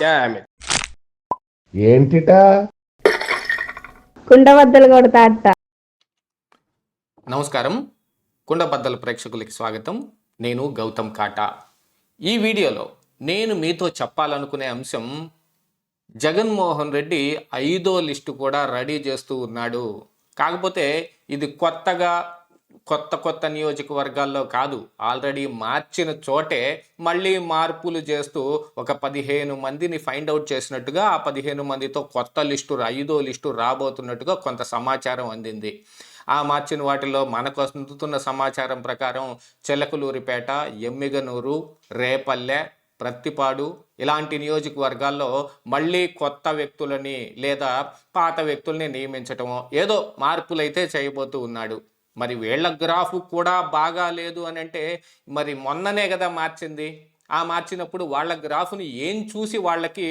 Damn it. ఏంటిటా కుండబద్దలు కొడతా అట్ట. నమస్కారం, కుండబద్దల ప్రేక్షకులకి స్వాగతం. నేను గౌతమ్ కాటా. ఈ వీడియోలో నేను మీతో చెప్పాలనుకునే అంశం, జగన్మోహన్ రెడ్డి 5వ లిస్టు కూడా రెడీ చేస్తూ ఉన్నాడు. కాకపోతే ఇది కొత్త నియోజకవర్గాల్లో కాదు, ఆల్రెడీ మార్చిన చోటే మళ్ళీ మార్పులు చేస్తూ ఒక 15 మందిని ఫైండ్ అవుట్ చేసినట్టుగా, ఆ 15 మందితో కొత్త లిస్టు 5వ లిస్టు రాబోతున్నట్టుగా కొంత సమాచారం అందింది. ఆ మార్చిన వాటిలో మనకు అందుతున్న సమాచారం ప్రకారం చిలకలూరిపేట, ఎమ్మిగనూరు, రేపల్లె, ప్రత్తిపాడు ఇలాంటి నియోజకవర్గాల్లో మళ్ళీ కొత్త వ్యక్తులని లేదా పాత వ్యక్తుల్ని నియమించటమో ఏదో మార్పులైతే చేయబోతూ ఉన్నాడు. మరి వీళ్ళ గ్రాఫ్ కూడా బాగా లేదు అని అంటే, మరి మొన్ననే కదా మార్చింది. ఆ మార్చినప్పుడు వాళ్ళ గ్రాఫ్ని ఏం చూసి వాళ్ళకి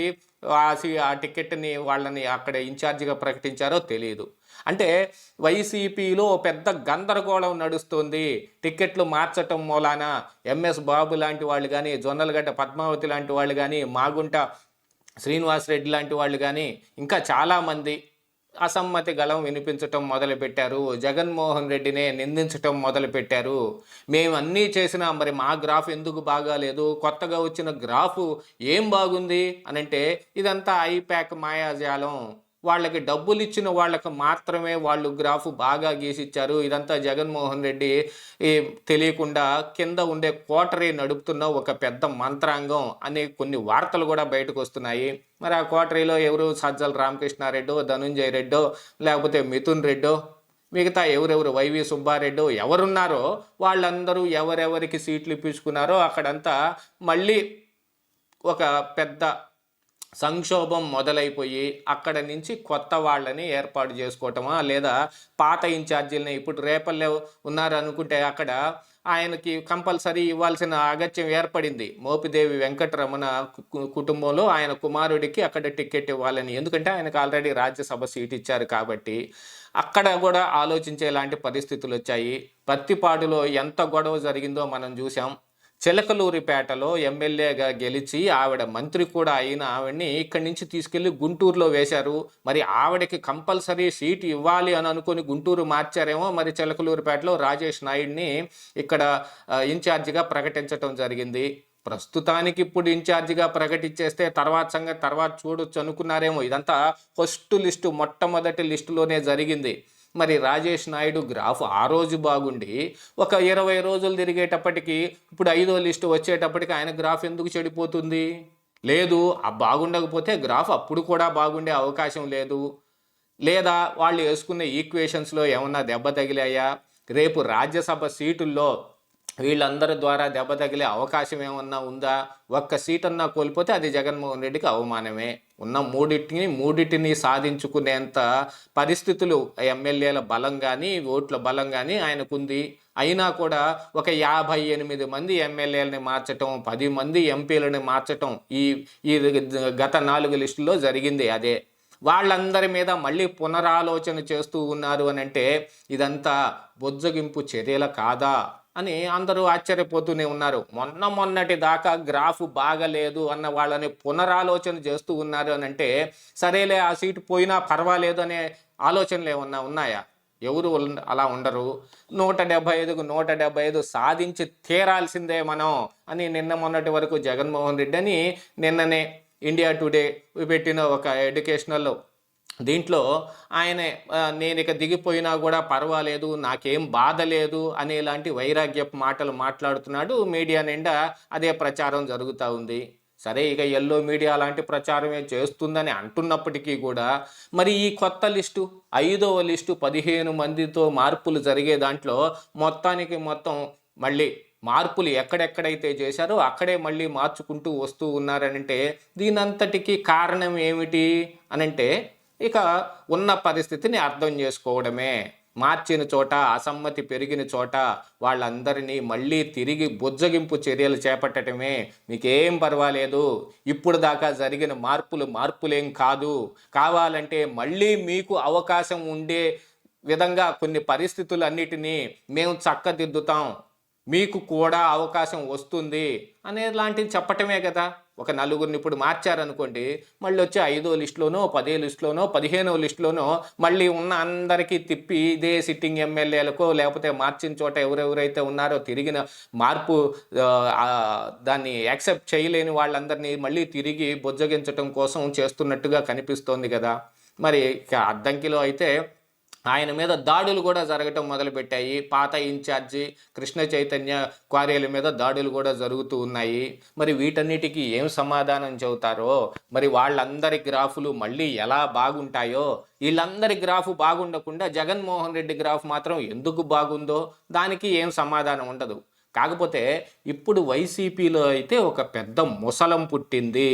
ఆ టికెట్ని వాళ్ళని అక్కడ ఇన్ఛార్జిగా ప్రకటించారో తెలియదు. అంటే వైసీపీలో పెద్ద గందరగోళం నడుస్తుంది. టికెట్లు మార్చటం మూలాన ఎంఎస్ బాబు లాంటి వాళ్ళు కానీ, జొన్నలగడ్డ పద్మావతి లాంటి వాళ్ళు కానీ, మాగుంట శ్రీనివాసరెడ్డి లాంటి వాళ్ళు కానీ, ఇంకా చాలామంది అసమ్మతి గళం వినిపించటం మొదలుపెట్టారు. జగన్మోహన్ రెడ్డినే నిందించటం మొదలుపెట్టారు. మేము అన్నీ చేసినా మరి మా గ్రాఫ్ ఎందుకు బాగాలేదు, కొత్తగా వచ్చిన గ్రాఫ్ ఏం బాగుంది అనంటే ఇదంతా ఐప్యాక్ మాయాజాలం. వాళ్ళకి డబ్బులు ఇచ్చిన వాళ్ళకి మాత్రమే వాళ్ళు గ్రాఫ్ బాగా గీసిచ్చారు. ఇదంతా జగన్మోహన్ రెడ్డి తెలియకుండా కింద ఉండే కోటరీ నడుపుతున్న ఒక పెద్ద మంత్రాంగం అనే కొన్ని వార్తలు కూడా బయటకు వస్తున్నాయి. మరి ఆ కోటరీలో ఎవరు, సజ్జల రామకృష్ణారెడ్డో, ధనుంజయ రెడ్డో, లేకపోతే మిథున్ రెడ్డో, మిగతా ఎవరెవరు వైవి సుబ్బారెడ్డో ఎవరున్నారో వాళ్ళందరూ ఎవరెవరికి సీట్లు ఇప్పించుకున్నారో అక్కడంతా మళ్ళీ ఒక పెద్ద సంక్షోభం మొదలైపోయి అక్కడ నుంచి కొత్త వాళ్ళని ఏర్పాటు చేసుకోవటమా, లేదా పాత ఇన్ఛార్జీలని ఇప్పుడు రేపల్లె ఉన్నారనుకుంటే అక్కడ ఆయనకి కంపల్సరీ ఇవ్వాల్సిన అగత్యం ఏర్పడింది. మోపిదేవి వెంకటరమణ కుటుంబంలో ఆయన కుమారుడికి అక్కడ టికెట్ ఇవ్వాలని. ఎందుకంటే ఆయనకు ఆల్రెడీ రాజ్యసభ సీట్ ఇచ్చారు కాబట్టి అక్కడ కూడా ఆలోచించేలాంటి పరిస్థితులు వచ్చాయి. పత్తిపాడులో ఎంత గొడవ జరిగిందో మనం చూసాం. చిలకలూరిపేటలో ఎమ్మెల్యేగా గెలిచి ఆవిడ మంత్రి కూడా అయిన ఆవిడని ఇక్కడి నుంచి తీసుకెళ్లి గుంటూరులో వేశారు. మరి ఆవిడకి కంపల్సరీ సీటు ఇవ్వాలి అని అనుకుని గుంటూరు మార్చారేమో. మరి చిలకలూరిపేటలో రాజేష్ నాయుడిని ఇక్కడ ఇన్ఛార్జిగా ప్రకటించడం జరిగింది. ప్రస్తుతానికి ఇప్పుడు ఇన్ఛార్జిగా ప్రకటించేస్తే తర్వాత సంగతి తర్వాత చూడొచ్చు అనుకున్నారేమో. ఇదంతా ఫస్ట్ లిస్టు, మొట్టమొదటి లిస్టులోనే జరిగింది. మరి రాజేష్ నాయుడు గ్రాఫ్ ఆ రోజు బాగుండి ఒక 20 రోజులు తిరిగేటప్పటికి ఇప్పుడు 5వ లిస్టు వచ్చేటప్పటికి ఆయన గ్రాఫ్ ఎందుకు చెడిపోతుంది? లేదు, ఆ బాగుండకపోతే గ్రాఫ్ అప్పుడు కూడా బాగుండే అవకాశం లేదు. లేదా వాళ్ళు వేసుకున్న ఈక్వేషన్స్లో ఏమన్నా దెబ్బ తగిలాయా? రేపు రాజ్యసభ సీటుల్లో వీళ్ళందరి ద్వారా దెబ్బ తగిలే అవకాశం ఏమన్నా ఉందా? ఒక్క సీట్ అన్నా కోల్పోతే అది జగన్మోహన్ రెడ్డికి అవమానమే. ఉన్న మూడింటిని సాధించుకునేంత పరిస్థితులు ఎమ్మెల్యేల బలం కానీ, ఓట్ల బలం కానీ ఆయనకుంది. అయినా కూడా ఒక 58 మంది ఎమ్మెల్యేలని మార్చటం, 10 మంది ఎంపీలని మార్చటం ఈ గత 4 లిస్టుల్లో జరిగింది అదే. వాళ్ళందరి మీద మళ్ళీ పునరాలోచన చేస్తూ ఉన్నారు అని అంటే ఇదంతా బొజ్జగింపు చర్యల కాదా అని అందరూ ఆశ్చర్యపోతూనే ఉన్నారు. మొన్నటి దాకా గ్రాఫ్ బాగలేదు అన్న వాళ్ళని పునరాలోచన చేస్తూ ఉన్నారు అని అంటే, సరేలే ఆ సీటు పోయినా పర్వాలేదు అనే ఆలోచనలు ఏమన్నా ఉన్నాయా? ఎవరు అలా ఉండరు. 175కు 175 సాధించి తీరాల్సిందే మనం అని మొన్నటి వరకు జగన్మోహన్ రెడ్డి అని నిన్ననే ఇండియా టుడే పెట్టిన ఒక ఎడ్యుకేషనల్ దీంట్లో ఆయన నేను ఇక దిగిపోయినా కూడా పర్వాలేదు, నాకేం బాధ లేదు అనేలాంటి వైరాగ్యపు మాటలు మాట్లాడుతున్నాడు. మీడియా నిండా అదే ప్రచారం జరుగుతూ ఉంది. సరే, ఇక ఎల్లో మీడియా అలాంటి ప్రచారమే చేస్తుందని అంటున్నప్పటికీ కూడా మరి ఈ కొత్త లిస్టు 5వ లిస్టు 15 మందితో మార్పులు జరిగే దాంట్లో మొత్తం మళ్ళీ మార్పులు ఎక్కడెక్కడైతే చేశారో అక్కడే మళ్ళీ మార్చుకుంటూ వస్తూ ఉన్నారనంటే దీనంతటికీ కారణం ఏమిటి అనంటే ఇక ఉన్న పరిస్థితిని అర్థం చేసుకోవడమే. మార్చిన చోట, అసమ్మతి పెరిగిన చోట వాళ్ళందరినీ మళ్ళీ తిరిగి బుజ్జగింపు చర్యలు చేపట్టడమే. మీకేం పర్వాలేదు, ఇప్పుడు దాకా జరిగిన మార్పులేం కాదు, కావాలంటే మళ్ళీ మీకు అవకాశం ఉండే విధంగా కొన్ని పరిస్థితులన్నిటినీ మేము చక్కదిద్దుతాం, మీకు కూడా అవకాశం వస్తుంది అనేలాంటివి చెప్పటమే కదా. ఒక నలుగురిని ఇప్పుడు మార్చారనుకోండి, మళ్ళీ వచ్చి 5వ లిస్టులోనో 10వ లిస్టులోనో 15వ లిస్టులోనో మళ్ళీ ఉన్న అందరికీ తిప్పి ఇదే సిట్టింగ్ ఎమ్మెల్యేలకో లేకపోతే మార్చిన చోట ఎవరెవరైతే ఉన్నారో తిరిగిన మార్పు దాన్ని యాక్సెప్ట్ చేయలేని వాళ్ళందరినీ మళ్ళీ తిరిగి బుజ్జగించటం కోసం చేస్తున్నట్టుగా కనిపిస్తోంది కదా. మరి ఇక అద్దంకిలో అయితే ఆయన మీద దాడులు కూడా జరగటం మొదలుపెట్టాయి. పాత ఇన్ఛార్జి కృష్ణ చైతన్య క్వారీల మీద దాడులు కూడా జరుగుతూ ఉన్నాయి. మరి వీటన్నిటికీ ఏం సమాధానం చెబుతారో, మరి వాళ్ళందరి గ్రాఫులు మళ్ళీ ఎలా బాగుంటాయో, వీళ్ళందరి గ్రాఫ్ బాగుండకుండా జగన్మోహన్ రెడ్డి గ్రాఫ్ మాత్రం ఎందుకు బాగుందో దానికి ఏం సమాధానం ఉండదు. కాకపోతే ఇప్పుడు వైసీపీలో అయితే ఒక పెద్ద ముసలం పుట్టింది.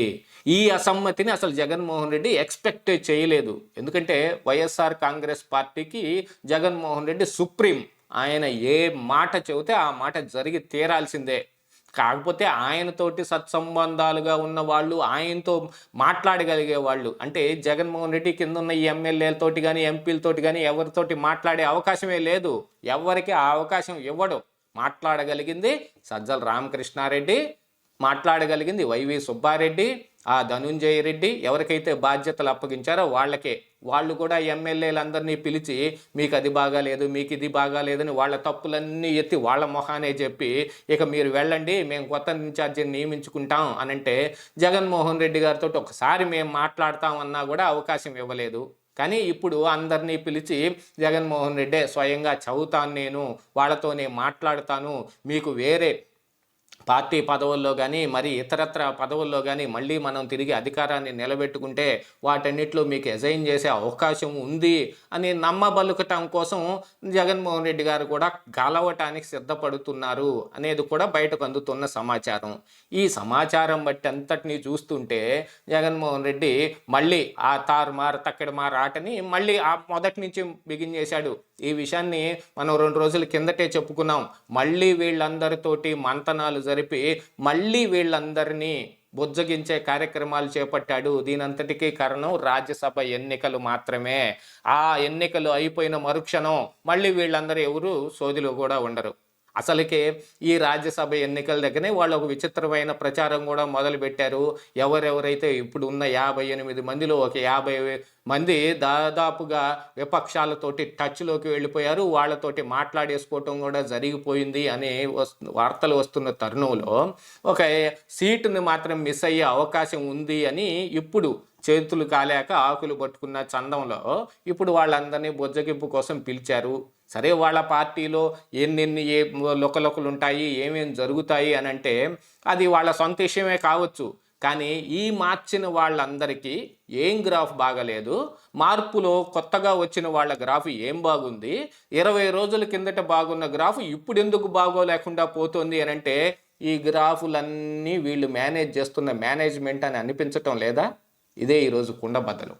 ఈ అసమ్మతిని అసలు జగన్మోహన్ రెడ్డి ఎక్స్పెక్ట్ చేయలేదు. ఎందుకంటే వైఎస్ఆర్ కాంగ్రెస్ పార్టీకి జగన్మోహన్ రెడ్డి సుప్రీం. ఆయన ఏ మాట చెబితే ఆ మాట జరిగి తీరాల్సిందే. కాకపోతే ఆయనతోటి సత్సంబంధాలుగా ఉన్న వాళ్ళు, ఆయనతో మాట్లాడగలిగే వాళ్ళు, అంటే జగన్మోహన్ రెడ్డి కింద ఉన్న ఈ ఎమ్మెల్యేలతోటి కానీ ఎంపీలతోటి కానీ ఎవరితోటి మాట్లాడే అవకాశమే లేదు. ఎవరికి ఆ అవకాశం ఇవ్వడు. మాట్లాడగలిగింది సజ్జల రామకృష్ణారెడ్డి, మాట్లాడగలిగింది వైవి సుబ్బారెడ్డి, ఆ ధనుంజయ రెడ్డి, ఎవరికైతే బాధ్యతలు అప్పగించారో వాళ్ళకే. వాళ్ళు కూడా ఎమ్మెల్యేలందరినీ పిలిచి మీకు అది బాగాలేదు, మీకు ఇది బాగాలేదని వాళ్ళ తప్పులన్నీ ఎత్తి వాళ్ళ మొహానే చెప్పి ఇక మీరు వెళ్ళండి, మేము కొత్త ఇన్ఛార్జిని నియమించుకుంటాం అనంటే జగన్మోహన్ రెడ్డి గారితో ఒకసారి మేము మాట్లాడతామన్నా కూడా అవకాశం ఇవ్వలేదు. కానీ ఇప్పుడు అందరినీ పిలిచి జగన్మోహన్ రెడ్డి స్వయంగా చదువుతాను, నేను వాళ్ళతోనే మాట్లాడతాను, మీకు వేరే పార్టీ పదవుల్లో కానీ మరి ఇతరత్ర పదవుల్లో కానీ మళ్ళీ మనం తిరిగి అధికారాన్ని నిలబెట్టుకుంటే వాటన్నిటిలో మీకు అసైన్ చేసే అవకాశం ఉంది అని నమ్మబలుకటం కోసం జగన్మోహన్ రెడ్డి గారు కూడా గలవటానికి సిద్ధపడుతున్నారు అనేది కూడా బయటకు అందుతున్న సమాచారం. ఈ సమాచారం బట్టి అంతటినీ చూస్తుంటే జగన్మోహన్ రెడ్డి మళ్ళీ ఆ తారుమారు తక్కడమారు ఆటని మళ్ళీ ఆ మొదటి నుంచి బిగిన్ చేశాడు. ఈ విషయాన్ని మనం 2 రోజుల కిందటే చెప్పుకున్నాం. మళ్ళీ వీళ్ళందరితోటి మంతనాలు జరిపి మళ్ళీ వీళ్ళందరినీ బుజ్జగించే కార్యక్రమాలు చేపట్టాడు. దీనంతటికీ కారణం రాజ్యసభ ఎన్నికలు మాత్రమే. ఆ ఎన్నికలు అయిపోయిన మరుక్షణం మళ్ళీ వీళ్ళందరూ ఎవరు సోదిలో కూడా ఉండరు. అసలుకే ఈ రాజ్యసభ ఎన్నికల దగ్గరనే వాళ్ళు ఒక విచిత్రమైన ప్రచారం కూడా మొదలుపెట్టారు. ఎవరెవరైతే ఇప్పుడు ఉన్న 58 మందిలో ఒక 50 మంది దాదాపుగా విపక్షాలతోటి టచ్లోకి వెళ్ళిపోయారు, వాళ్ళతోటి మాట్లాడేసుకోవటం కూడా జరిగిపోయింది అనే వార్తలు వస్తున్న తరుణంలో ఒక సీటుని మాత్రం మిస్ అయ్యే అవకాశం ఉంది అని ఇప్పుడు చేతులు కాలేక ఆకులు పట్టుకున్న చందంలో ఇప్పుడు వాళ్ళందరినీ బుజ్జగింపు కోసం పిలిచారు. సరే, వాళ్ళ పార్టీలో ఎన్నెన్ని లొకలొకలు ఉంటాయి, ఏమేమి జరుగుతాయి అని అంటే అది వాళ్ళ సొంత విషయమే కావచ్చు. కానీ ఈ మార్చిన వాళ్ళందరికీ ఏం గ్రాఫ్ బాగలేదు, మార్పులో కొత్తగా వచ్చిన వాళ్ళ గ్రాఫ్ ఏం బాగుంది, 20 రోజుల కిందట బాగున్న గ్రాఫ్ ఇప్పుడు ఎందుకు బాగోలేకుండా పోతుంది అని అంటే ఈ గ్రాఫులన్నీ వీళ్ళు మేనేజ్ చేస్తున్న మేనేజ్మెంట్ అని అనిపించటం లేదా? ఇదే ఈరోజు కుండబద్దలు.